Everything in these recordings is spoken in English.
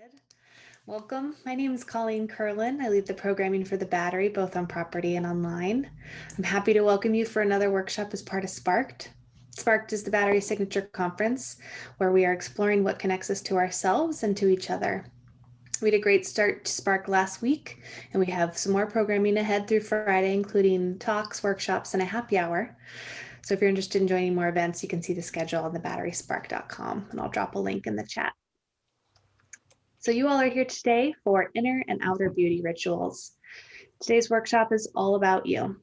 started. Welcome. My name is Colleen Curlin. I lead the programming for the Battery, both on property and online. I'm happy to welcome you for another workshop as part of Sparked. Sparked is the Battery Signature Conference, where we are exploring what connects us to ourselves and to each other. We had a great start to Spark last week, and we have some more programming ahead through Friday, including talks, workshops, and a happy hour. So if you're interested in joining more events, you can see the schedule on thebatteryspark.com, and I'll drop a link in the chat. So you all are here today for inner and outer beauty rituals. Today's workshop is all about you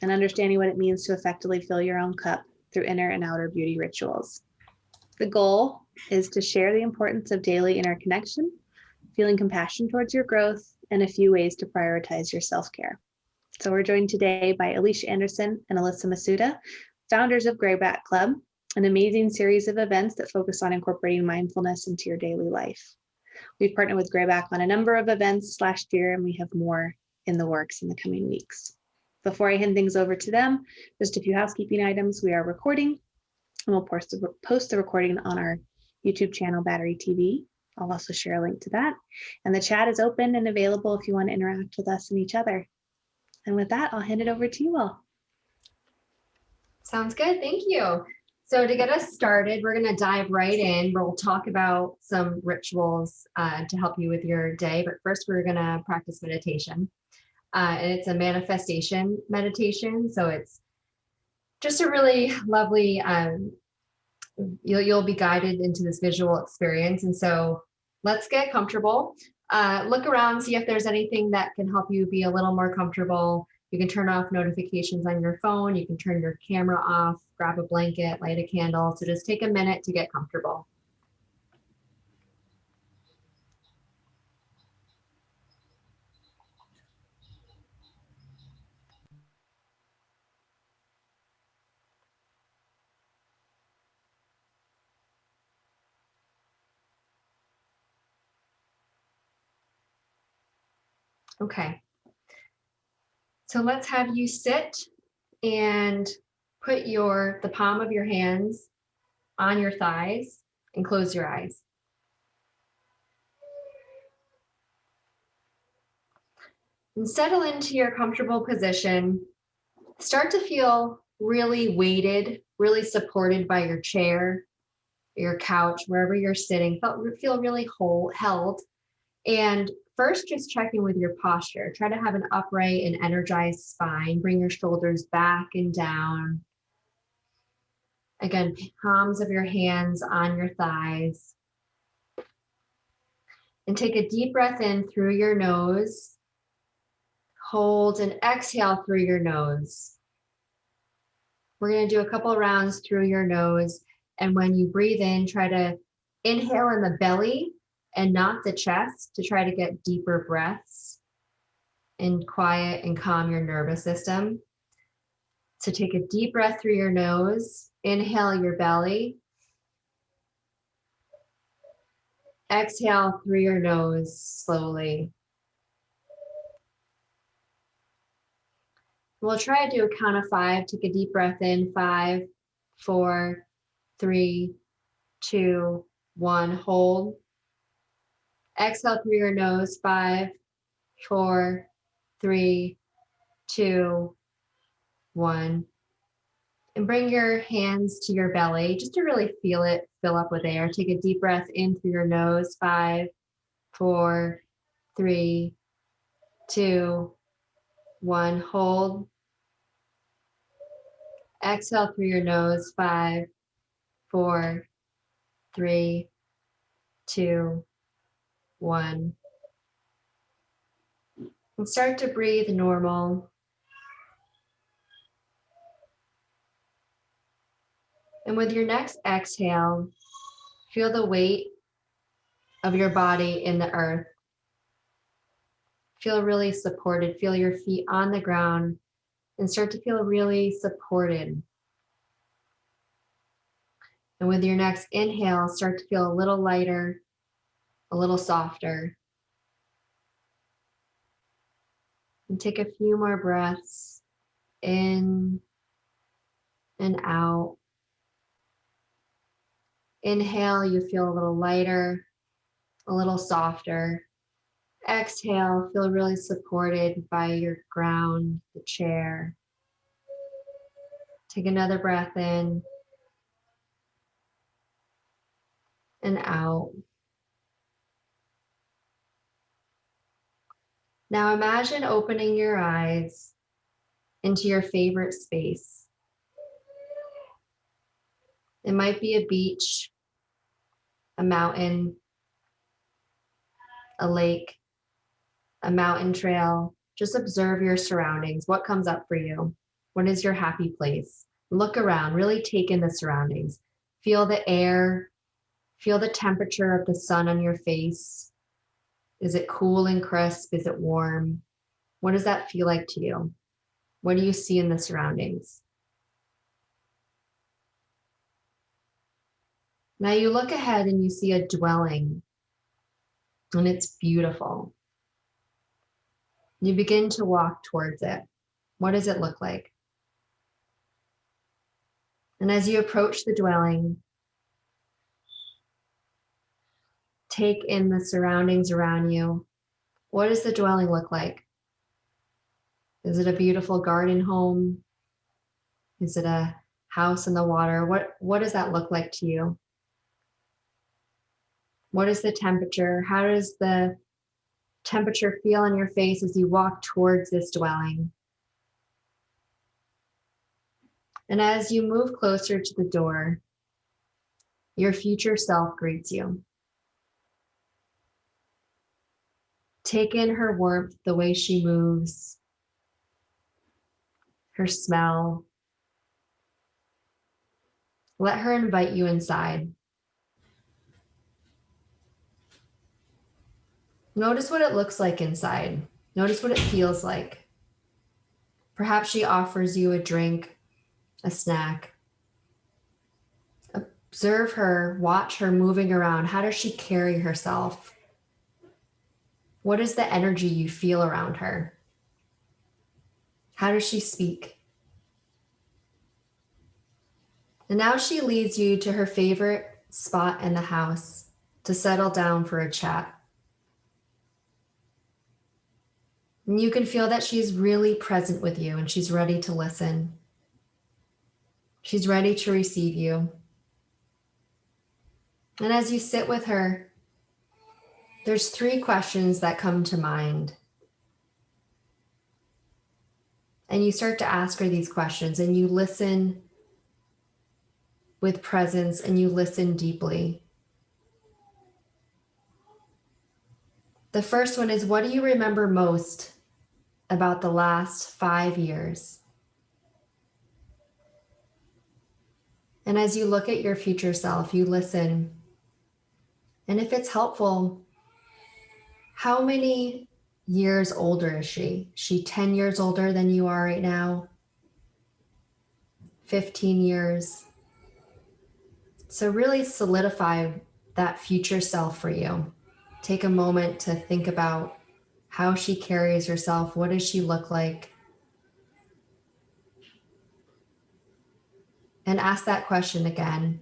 and understanding what it means to effectively fill your own cup through inner and outer beauty rituals. The goal is to share the importance of daily inner connection, feeling compassion towards your growth, and a few ways to prioritize your self-care. So we're joined today by Alicia Anderson and Alyssa Masuda, founders of Greyback Club, an amazing series of events that focus on incorporating mindfulness into your daily life. We've partnered with Greyback on a number of events last year, and we have more in the works in the coming weeks. Before I hand things over to them, just a few housekeeping items. We are recording, and we'll post the recording on our YouTube channel, Battery TV. I'll also share a link to that. And the chat is open and available if you want to interact with us and each other. And with that, I'll hand it over to you all. Sounds good. Thank you. So to get us started, we're going to dive right in. We'll talk about some rituals to help you with your day. But first, we're going to practice meditation. And it's a manifestation meditation. So it's just a really lovely, you'll be guided into this visual experience. And so let's get comfortable. Look around, see if there's anything that can help you be a little more comfortable. You can turn off notifications on your phone. You can turn your camera off, grab a blanket, light a candle. So just take a minute to get comfortable. Okay. So let's have you sit and put the palm of your hands on your thighs and close your eyes. And settle into your comfortable position. Start to feel really weighted, really supported by your chair, your couch, wherever you're sitting. Feel really held. And first, just check in with your posture. Try to have an upright and energized spine. Bring your shoulders back and down. Again, palms of your hands on your thighs. And take a deep breath in through your nose. Hold and exhale through your nose. We're going to do a couple rounds through your nose. And when you breathe in, try to inhale in the belly and not the chest to try to get deeper breaths and quiet and calm your nervous system. So take a deep breath through your nose, inhale your belly, exhale through your nose slowly. We'll try to do a count of 5. Take a deep breath in, 5, 4, 3, 2, 1, hold. Exhale through your nose, 5, 4, 3, 2, 1. And bring your hands to your belly just to really feel it fill up with air. Take a deep breath in through your nose, 5, 4, 3, 2, 1. Hold. Exhale through your nose, 5, 4, 3, 2, 1. And start to breathe normal. And with your next exhale, feel the weight of your body in the earth. Feel really supported. Feel your feet on the ground and start to feel really supported. And with your next inhale, start to feel a little lighter, a little softer. And take a few more breaths in and out. Inhale, you feel a little lighter, a little softer. Exhale, feel really supported by your ground, the chair. Take another breath in and out. Now imagine opening your eyes into your favorite space. It might be a beach, a mountain, a lake, a mountain trail. Just observe your surroundings. What comes up for you? What is your happy place? Look around, really take in the surroundings. Feel the air, feel the temperature of the sun on your face. Is it cool and crisp? Is it warm? What does that feel like to you? What do you see in the surroundings? Now you look ahead and you see a dwelling, and it's beautiful. You begin to walk towards it. What does it look like? And as you approach the dwelling, take in the surroundings around you. What does the dwelling look like? Is it a beautiful garden home? Is it a house in the water? What does that look like to you? What is the temperature? How does the temperature feel on your face as you walk towards this dwelling? And as you move closer to the door, your future self greets you. Take in her warmth, the way she moves, her smell. Let her invite you inside. Notice what it looks like inside. Notice what it feels like. Perhaps she offers you a drink, a snack. Observe her, watch her moving around. How does she carry herself? What is the energy you feel around her? How does she speak? And now she leads you to her favorite spot in the house to settle down for a chat. And you can feel that she's really present with you and she's ready to listen. She's ready to receive you. And as you sit with her, there's 3 questions that come to mind. And you start to ask her these questions and you listen with presence and you listen deeply. The first one is, what do you remember most about the last 5 years? And as you look at your future self, you listen. And if it's helpful, how many years older is she? Is she 10 years older than you are right now? 15 years? So really solidify that future self for you. Take a moment to think about how she carries herself. What does she look like? And ask that question again.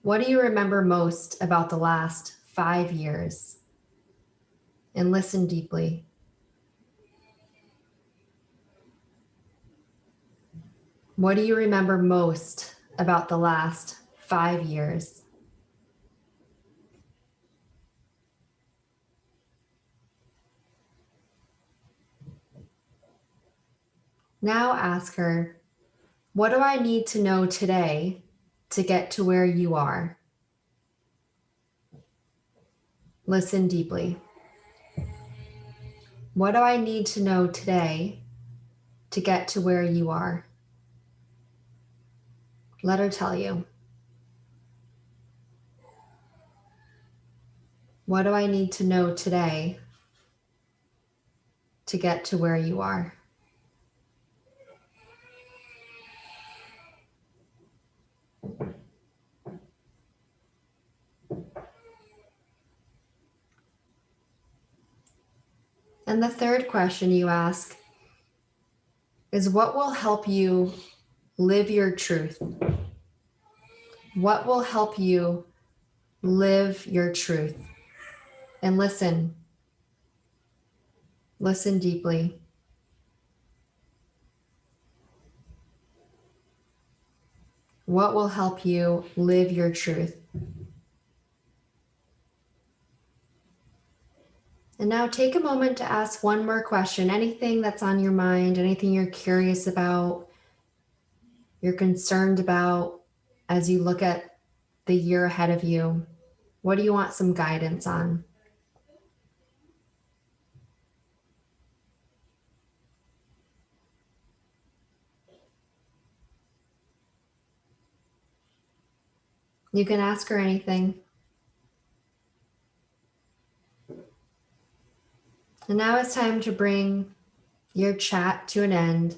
What do you remember most about the last 5 years? And listen deeply. What do you remember most about the last 5 years? Now ask her, what do I need to know today to get to where you are? Listen deeply. What do I need to know today to get to where you are? Let her tell you. What do I need to know today to get to where you are? And the third question you ask is, what will help you live your truth? What will help you live your truth? and listen. Listen deeply. What will help you live your truth? And now take a moment to ask one more question. Anything that's on your mind, anything you're curious about, you're concerned about as you look at the year ahead of you. What do you want some guidance on? You can ask her anything. And now it's time to bring your chat to an end,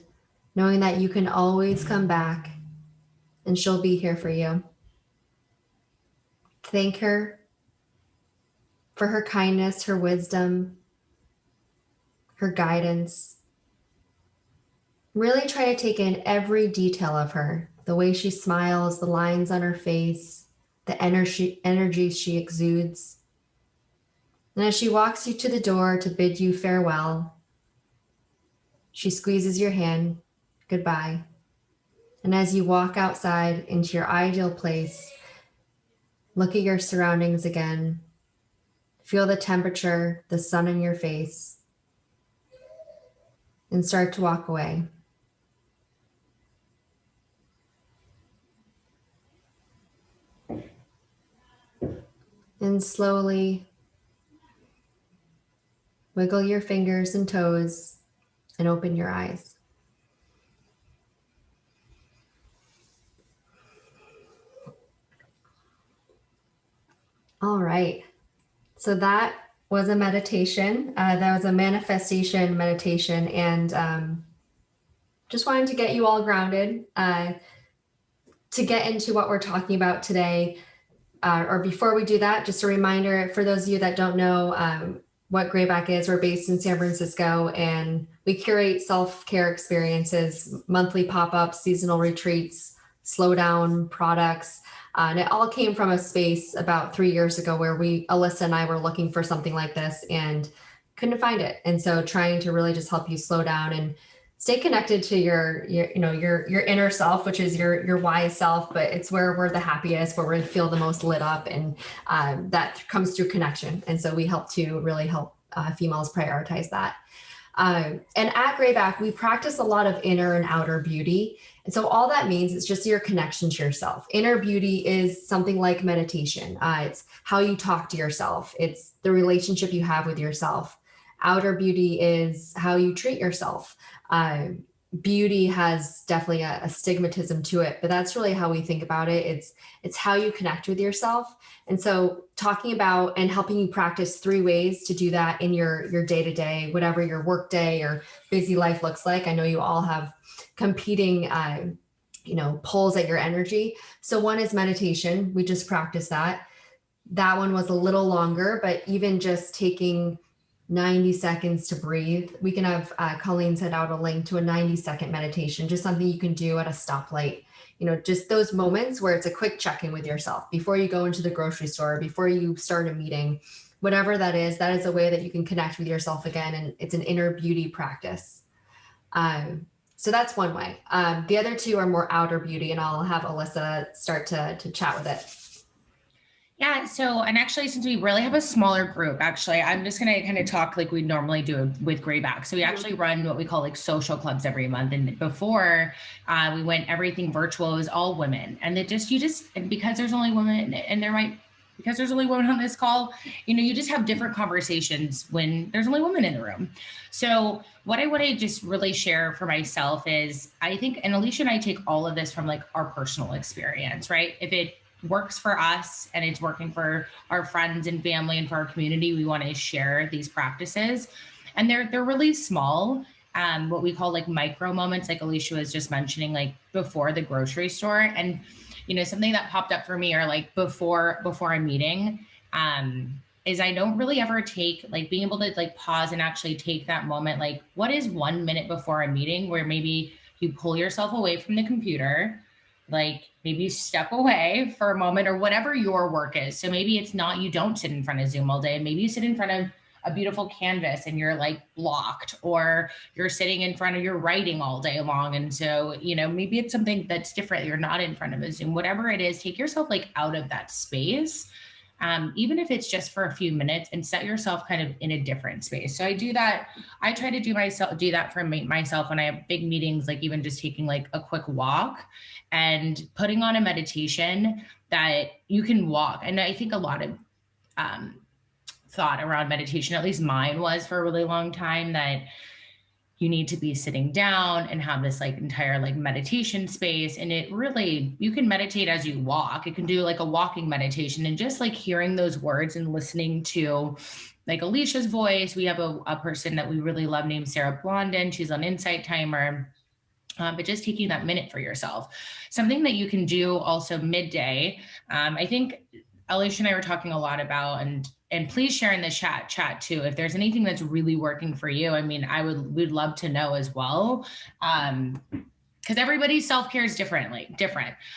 knowing that you can always come back and she'll be here for you. Thank her for her kindness, her wisdom, her guidance. Really try to take in every detail of her, the way she smiles, the lines on her face, the energy she exudes. And as she walks you to the door to bid you farewell, she squeezes your hand, goodbye. And as you walk outside into your ideal place, look at your surroundings again. Feel the temperature, the sun in your face, and start to walk away. And slowly wiggle your fingers and toes and open your eyes. All right. So that was a meditation. That was a manifestation meditation. And just wanted to get you all grounded. To get into what we're talking about today, or before we do that, just a reminder for those of you that don't know what Greyback is, we're based in San Francisco and we curate self-care experiences, monthly pop-ups, seasonal retreats, slow down products. And it all came from a space about 3 years ago where Alyssa and I were looking for something like this and couldn't find it. And so trying to really just help you slow down and stay connected to your inner self, which is your wise self, but it's where we're the happiest, where we feel the most lit up, and that comes through connection. And so we help to really help females prioritize that. And at Greyback, we practice a lot of inner and outer beauty. And so all that means is just your connection to yourself. Inner beauty is something like meditation. It's how you talk to yourself. It's the relationship you have with yourself. Outer beauty is how you treat yourself. Beauty has definitely a stigmatism to it, but that's really how we think about it. It's how you connect with yourself. And so talking about and helping you practice 3 ways to do that in your day-to-day, whatever your work day or busy life looks like. I know you all have competing pulls at your energy. So one is meditation. We just practiced that. That one was a little longer, but even just taking 90 seconds to breathe. We can have Colleen send out a link to a 90-second meditation, just something you can do at a stoplight. Just those moments where it's a quick check-in with yourself before you go into the grocery store, before you start a meeting, whatever that is a way that you can connect with yourself again. And it's an inner beauty practice. So that's one way. The other 2 are more outer beauty, and I'll have Alyssa start to chat with it. Yeah. So, and actually, since we really have a smaller group, actually, I'm just going to kind of talk like we normally do with Greyback. So we actually run what we call like social clubs every month. And before we went everything virtual, it was all women. And and because there's only women because there's only women on this call, you just have different conversations when there's only women in the room. So what I want to just really share for myself is I think, and Alicia and I take all of this from like our personal experience, right? If it works for us and it's working for our friends and family and for our community, we want to share these practices. And they're really small, what we call like micro moments, like Alicia was just mentioning, like before the grocery store. And something that popped up for me, or like before a meeting, is I don't really ever take like being able to like pause and actually take that moment. Like, what is 1 minute before a meeting where maybe you pull yourself away from the computer, like maybe step away for a moment or whatever your work is. So maybe it's not, you don't sit in front of Zoom all day. Maybe you sit in front of a beautiful canvas and you're like blocked, or you're sitting in front of your writing all day long. And so, you know, maybe it's something that's different. You're not in front of a Zoom, whatever it is, take yourself like out of that space. Even if it's just for a few minutes, and set yourself kind of in a different space. So I do that. I try to do that for myself when I have big meetings, like even just taking like a quick walk and putting on a meditation that you can walk. And I think a lot of thought around meditation, at least mine was for a really long time, that you need to be sitting down and have this like entire like meditation space. And it really, you can meditate as you walk. You can do like a walking meditation, and just like hearing those words and listening to like Alicia's voice. We have a person that we really love named Sarah Blondin. She's on Insight Timer. But just taking that minute for yourself. Something that you can do also midday. I think Alicia and I were talking a lot about, and please share in the chat too, if there's anything that's really working for you. I mean, we'd love to know as well. Because everybody's self-care is different.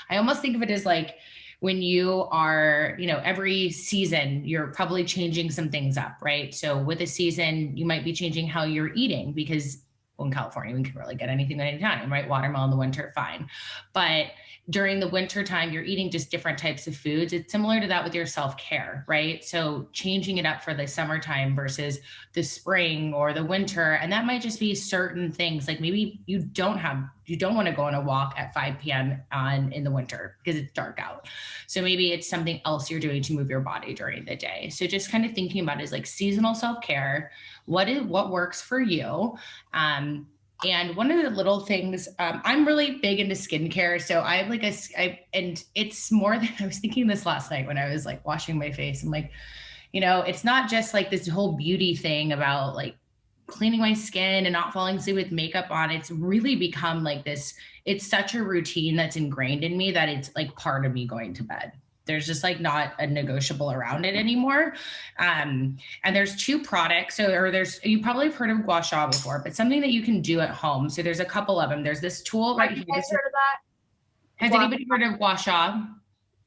I almost think of it as like when you are, you know, every season, you're probably changing some things up, right? So with a season, you might be changing how you're eating, because in California, we can really get anything at any time, right? Watermelon in the winter, fine. But during the winter time, you're eating just different types of foods. It's similar to that with your self-care, right? So changing it up for the summertime versus the spring or the winter. And that might just be certain things. Like maybe you don't want to go on a walk at 5 p.m. in the winter because it's dark out. So maybe it's something else you're doing to move your body during the day. So just kind of thinking about it as like seasonal self-care. What works for you? And one of the little things, I'm really big into skincare. So I have and it's more than, I was thinking this last night when I was like washing my face. I'm like, you know, it's not just like this whole beauty thing about like cleaning my skin and not falling asleep with makeup on. It's really become like this, it's such a routine that's ingrained in me that it's like part of me going to bed. There's just like not a negotiable around it anymore. And there's 2 products. You probably have heard of gua sha before, but something that you can do at home. So there's a couple of them. There's this tool right here. Have you guys heard of that? Has anybody heard of gua sha?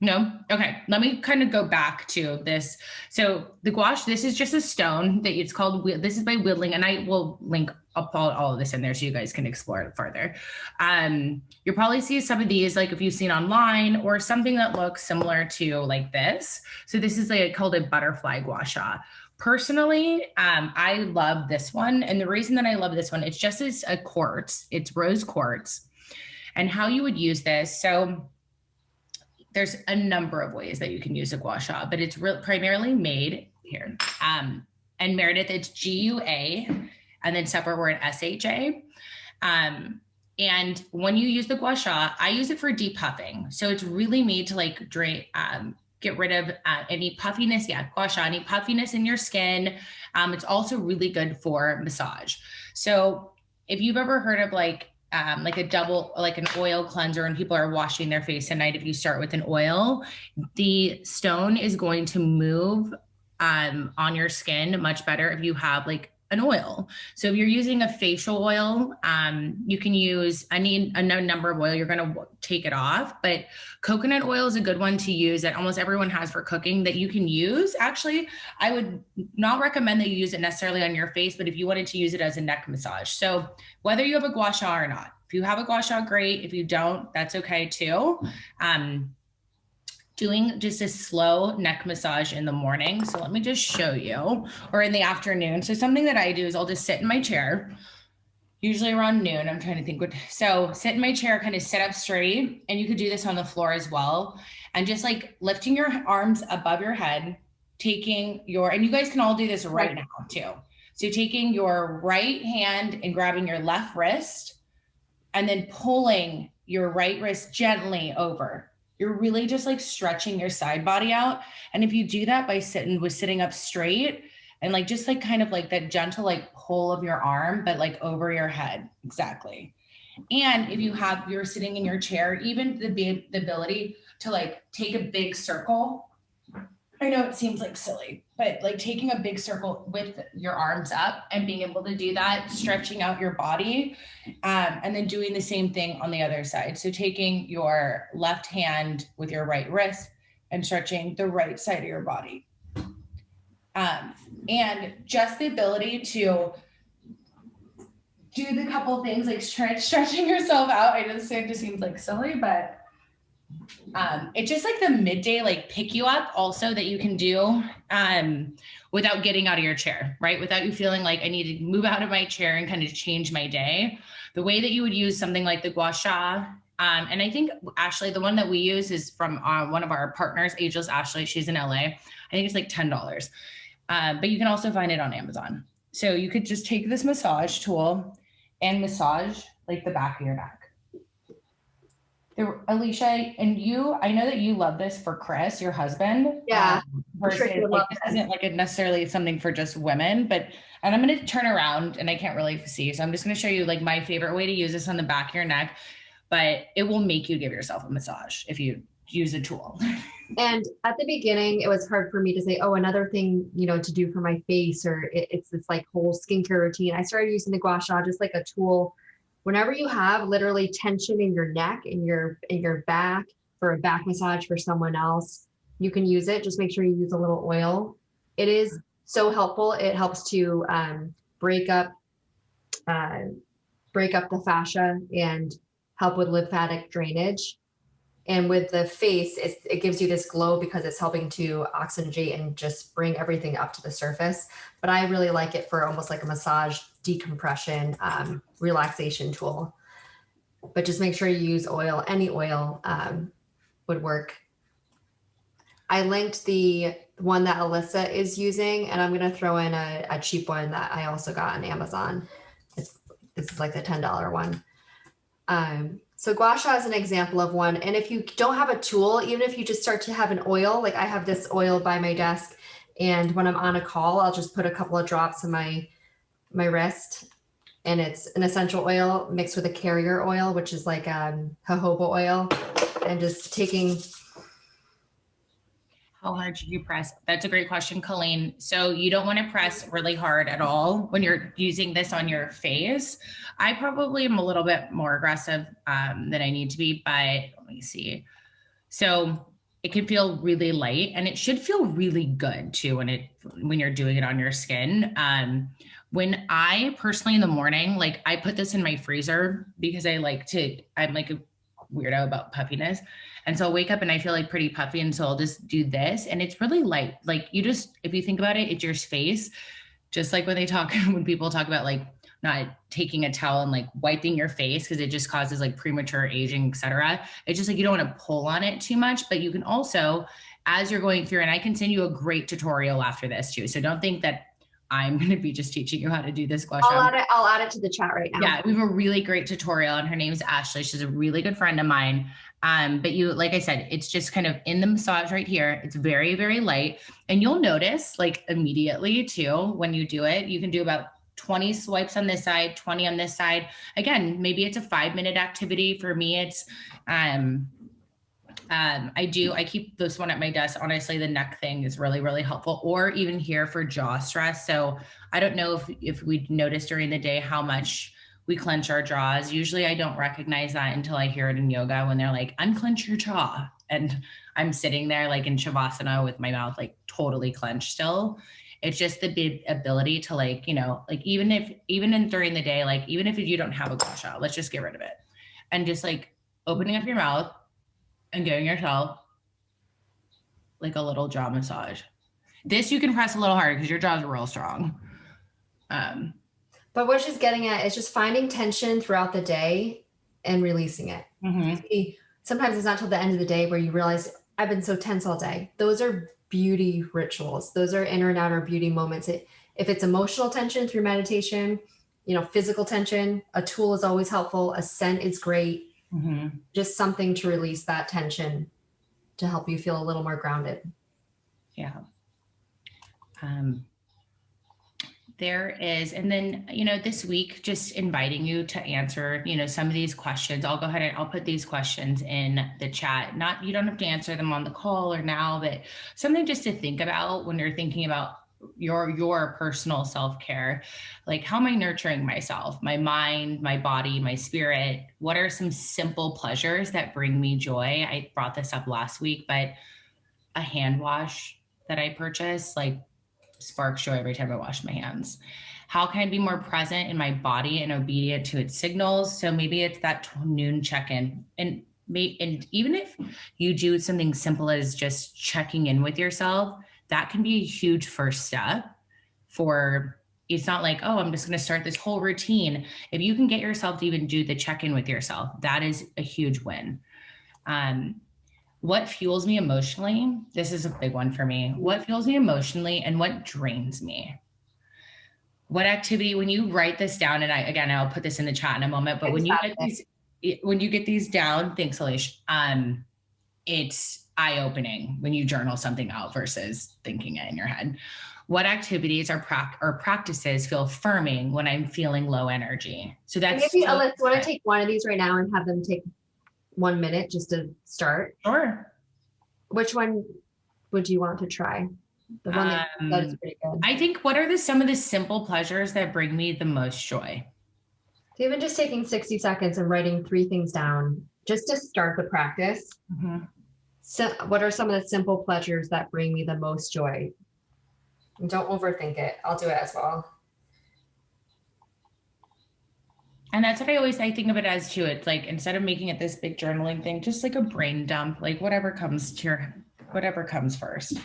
No? Okay. Let me kind of go back to this. So the gouache, this is just a stone that it's called, this is by Whittling, and I will link up all of this in there so you guys can explore it further. You'll probably see some of these, like if you've seen online, or something that looks similar to like this. So this is called a butterfly gua sha. Personally, I love this one. And the reason that I love this one, it's just as a quartz, it's rose quartz. And how you would use this. So there's a number of ways that you can use a gua sha, but it's primarily made here. And Meredith, it's GUA, and then separate word SHA. And when you use the gua sha, I use it for depuffing. So it's really made to like get rid of any puffiness. Yeah, gua sha, any puffiness in your skin. It's also really good for massage. So if you've ever heard of like an oil cleanser, and people are washing their face at night, if you start with an oil, the stone is going to move on your skin much better if you have like an oil. So if you're using a facial oil, you can use a number of oil. You're going to take it off, but coconut oil is a good one to use that almost everyone has for cooking that you can use. Actually, I would not recommend that you use it necessarily on your face, but if you wanted to use it as a neck massage. So whether you have a gua sha or not, if you have a gua sha, great. If you don't, that's okay too. Doing just a slow neck massage in the morning. So let me just show you, or in the afternoon. So something that I do is I'll just sit in my chair, usually around noon. I'm trying to think so sit in my chair, kind of sit up straight. And you could do this on the floor as well. And just like lifting your arms above your head, and you guys can all do this right now too. So taking your right hand and grabbing your left wrist, and then pulling your right wrist gently over. You're really just like stretching your side body out. And if you do that by sitting up straight, and like just like kind of like that gentle like pull of your arm, but like over your head. Exactly. And if you're sitting in your chair, even the ability to like take a big circle I know it seems like silly, but like taking a big circle with your arms up and being able to do that, stretching out your body, and then doing the same thing on the other side. So taking your left hand with your right wrist and stretching the right side of your body. And just the ability to do the couple things like stretching yourself out. I know this just seems like silly, but it's just like the midday like pick you up also that you can do without getting out of your chair, right? Without you feeling like I need to move out of my chair and kind of change my day. The way that you would use something like the gua sha, and I think Ashley, the one that we use is from one of our partners, Ageless Ashley. She's in LA. I think it's like $10, but you can also find it on Amazon. So you could just take this massage tool and massage like the back of your neck. Alicia, and you, I know that you love this for Chris, your husband. Yeah. Versus like, this isn't like necessarily something for just women, but, and I'm going to turn around and I can't really see. So I'm just going to show you like my favorite way to use this on the back of your neck, but it will make you give yourself a massage if you use a tool. And at the beginning, it was hard for me to say, oh, another thing, you know, to do for my face, or it's this like whole skincare routine. I started using the gua sha just like a tool. Whenever you have literally tension in your neck, in your back, for a back massage for someone else, you can use it. Just make sure you use a little oil. It is so helpful. It helps to break up the fascia and help with lymphatic drainage. And with the face, it gives you this glow because it's helping to oxygenate and just bring everything up to the surface. But I really like it for almost like a massage, decompression, relaxation tool. But just make sure you use oil. Any oil would work. I linked the one that Alyssa is using, and I'm going to throw in a cheap one that I also got on Amazon. This is like the $10 one. So gua sha is an example of one. And if you don't have a tool, even if you just start to have an oil, like I have this oil by my desk, and when I'm on a call, I'll just put a couple of drops in my wrist, and it's an essential oil mixed with a carrier oil, which is like jojoba oil, and just taking. How hard should you press? That's a great question, Colleen. So you don't want to press really hard at all when you're using this on your face. I probably am a little bit more aggressive than I need to be, but let me see. So it can feel really light, and it should feel really good too when you're doing it on your skin. When I personally in the morning, like I put this in my freezer because I'm like a weirdo about puffiness. And so I'll wake up and I feel like pretty puffy. And so I'll just do this, and it's really light. Like if you think about it, it's your face. Just like when people talk about like not taking a towel and like wiping your face because it just causes like premature aging, et cetera. It's just like, you don't want to pull on it too much, but you can also, as you're going through, and I can send you a great tutorial after this too. So don't think that I'm going to be just teaching you how to do this. I'll add it to the chat right now. Yeah, we have a really great tutorial, and her name is Ashley. She's a really good friend of mine. But like I said, it's just kind of in the massage right here. It's very, very light. And you'll notice like immediately too, when you do it, you can do about 20 swipes on this side, 20 on this side. Again, maybe it's a 5-minute activity. For me, it's, I keep this one at my desk. Honestly, the neck thing is really, really helpful, or even here for jaw stress. So I don't know if we notice during the day how much we clench our jaws. Usually I don't recognize that until I hear it in yoga when they're like, unclench your jaw. And I'm sitting there like in Shavasana with my mouth like totally clenched still. It's just the big ability to like, you know, like during the day, like even if you don't have a gua sha, let's just get rid of it. And just like opening up your mouth and giving yourself like a little jaw massage. This you can press a little harder because your jaws are real strong. But what she's getting at is just finding tension throughout the day and releasing it. Mm-hmm. Sometimes it's not till the end of the day where you realize I've been so tense all day. Those are beauty rituals. Those are inner and outer beauty moments. If it's emotional tension through meditation, you know, physical tension, a tool is always helpful. A scent is great. Mm-hmm. Just something to release that tension to help you feel a little more grounded. Yeah. There is. And then, this week, just inviting you to answer, some of these questions. I'll go ahead and I'll put these questions in the chat. You don't have to answer them on the call or now, but something just to think about when you're thinking about your personal self-care. Like, how am I nurturing myself, my mind, my body, my spirit? What are some simple pleasures that bring me joy? I brought this up last week, but a hand wash that I purchased, like, sparks joy every time I wash my hands. How can I be more present in my body and obedient to its signals? So maybe it's that noon check-in, and even if you do something simple as just checking in with yourself, that can be a huge first step for, it's not like, oh, I'm just going to start this whole routine. If you can get yourself to even do the check-in with yourself, that is a huge win. What fuels me emotionally? This is a big one for me. What fuels me emotionally and what drains me? What activity, when you write this down, and I'll put this in the chat in a moment, but when you get these down, thanks, Alish, it's eye-opening when you journal something out versus thinking it in your head. What activities or practices feel affirming when I'm feeling low energy? So that's maybe Alyssa, want to take one of these right now and have them take 1 minute just to start? Sure. Which one would you want to try? The one that is pretty good. I think, what are some of the simple pleasures that bring me the most joy? So even just taking 60 seconds and writing 3 things down just to start the practice. Mm-hmm. So what are some of the simple pleasures that bring me the most joy? And don't overthink it. I'll do it as well. And that's what I think of it as too. It's like, instead of making it this big journaling thing, just like a brain dump, like whatever comes first.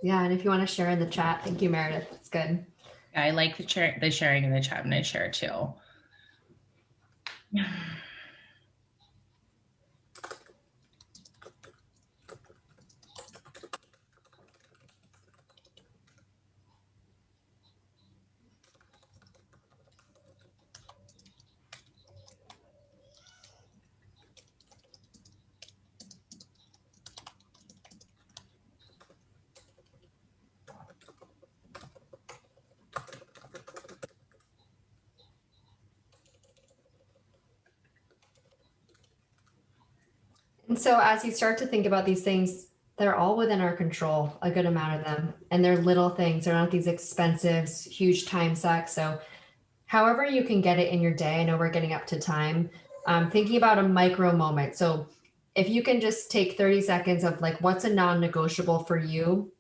Yeah, and if you want to share in the chat, thank you, Meredith. It's good. Yeah, I like the sharing in the chat, and I share too. And so as you start to think about these things, they're all within our control, a good amount of them. And they're little things. They're not these expensive, huge time sucks. So however you can get it in your day, I know we're getting up to time, thinking about a micro moment. So if you can just take 30 seconds of like, what's a non-negotiable for you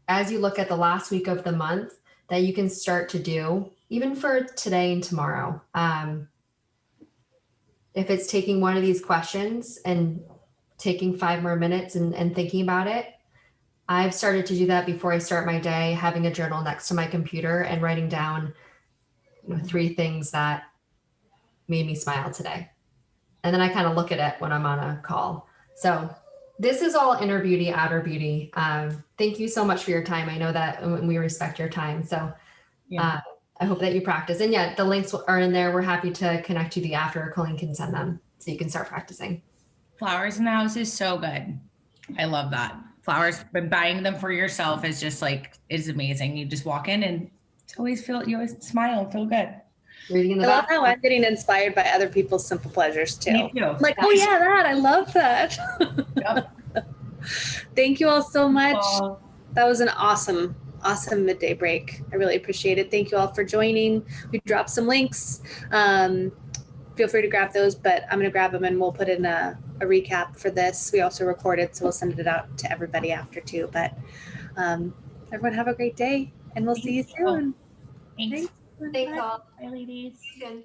as you look at the last week of the month that you can start to do, even for today and tomorrow. If it's taking one of these questions and taking 5 more minutes and thinking about it, I've started to do that before I start my day, having a journal next to my computer and writing down 3 things that made me smile today. And then I kind of look at it when I'm on a call. So this is all inner beauty, outer beauty. Thank you so much for your time. I know that we respect your time. So yeah. I hope that you practice. And yeah, the links are in there. We're happy to connect you after. Colleen can send them so you can start practicing. Flowers in the house is so good. I love that. Flowers, but buying them for yourself is just like, is amazing. You just walk in and you always smile and feel good. I love how I'm getting inspired by other people's simple pleasures too. Me too. I'm like, oh yeah, that. I love that. Yep. Thank you all so much. That was an awesome midday break. I really appreciate it. Thank you all for joining. We dropped some links. Feel free to grab those, but I'm going to grab them and we'll put in a recap for this. We also recorded, so we'll send it out to everybody after too. But everyone have a great day and we'll see you soon. Thanks. Thanks all. Bye, ladies. See you soon.